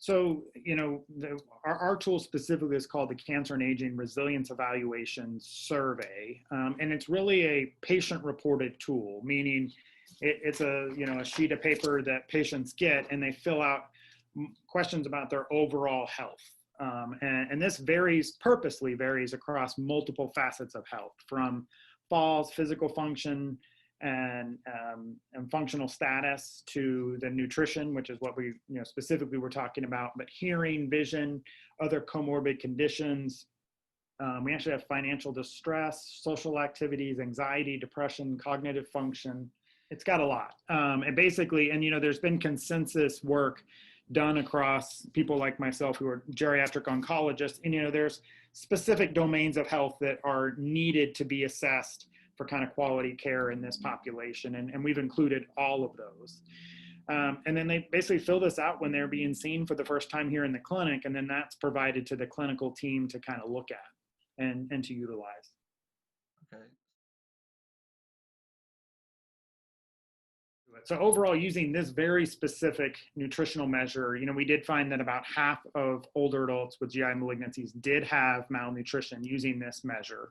So, our tool specifically is called the Cancer and Aging Resilience Evaluation Survey. And it's really a patient-reported tool, meaning it's a sheet of paper that patients get, and they fill out questions about their overall health. And this purposely varies across multiple facets of health, from falls, physical function, and functional status, to the nutrition, which is what we specifically were talking about, but hearing, vision, other comorbid conditions. We actually have financial distress, social activities, anxiety, depression, cognitive function. It's got a lot. And basically, there's been consensus work done across people like myself who are geriatric oncologists, and there's specific domains of health that are needed to be assessed for kind of quality care in this population. And we've included all of those. And then they basically fill this out when they're being seen for the first time here in the clinic. And then that's provided to the clinical team to kind of look at and to utilize. Okay. So overall, using this very specific nutritional measure, we did find that about half of older adults with GI malignancies did have malnutrition using this measure.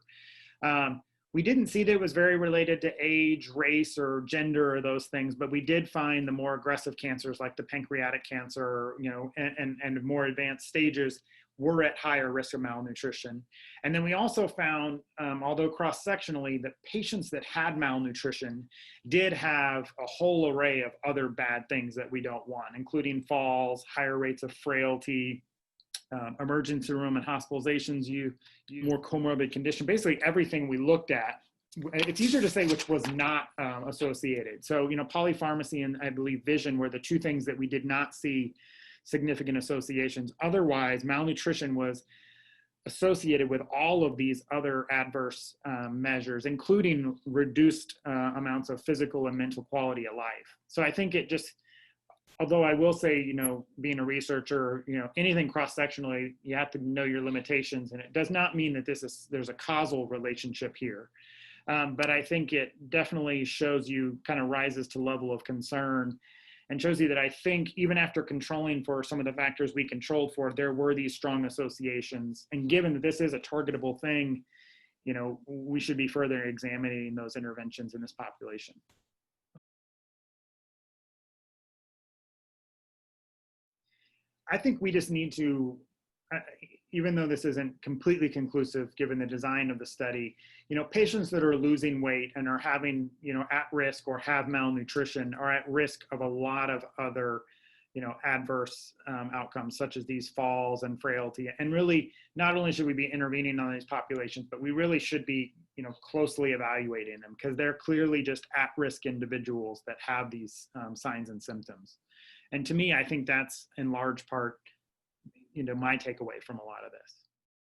We didn't see that it was very related to age, race, or gender, or those things, but we did find the more aggressive cancers like the pancreatic cancer, and more advanced stages were at higher risk of malnutrition. And then we also found, although cross-sectionally, that patients that had malnutrition did have a whole array of other bad things that we don't want, including falls, higher rates of frailty, emergency room and hospitalizations, more comorbid condition, basically everything we looked at. It's easier to say which was not associated. So, polypharmacy and I believe vision were the two things that we did not see significant associations. Otherwise, malnutrition was associated with all of these other adverse measures, including reduced amounts of physical and mental quality of life. So I think it just, although I will say, being a researcher, anything cross-sectionally, you have to know your limitations, and it does not mean that there's a causal relationship here. But I think it definitely shows you, kind of rises to level of concern, and shows you that I think even after controlling for some of the factors we controlled for, there were these strong associations. And given that this is a targetable thing, we should be further examining those interventions in this population. I think we just need to, even though this isn't completely conclusive given the design of the study, patients that are losing weight and are having, at risk or have malnutrition are at risk of a lot of other, adverse outcomes, such as these falls and frailty. And really, not only should we be intervening on these populations, but we really should be, closely evaluating them, because they're clearly just at-risk individuals that have these signs and symptoms. And to me, I think that's in large part, my takeaway from a lot of this.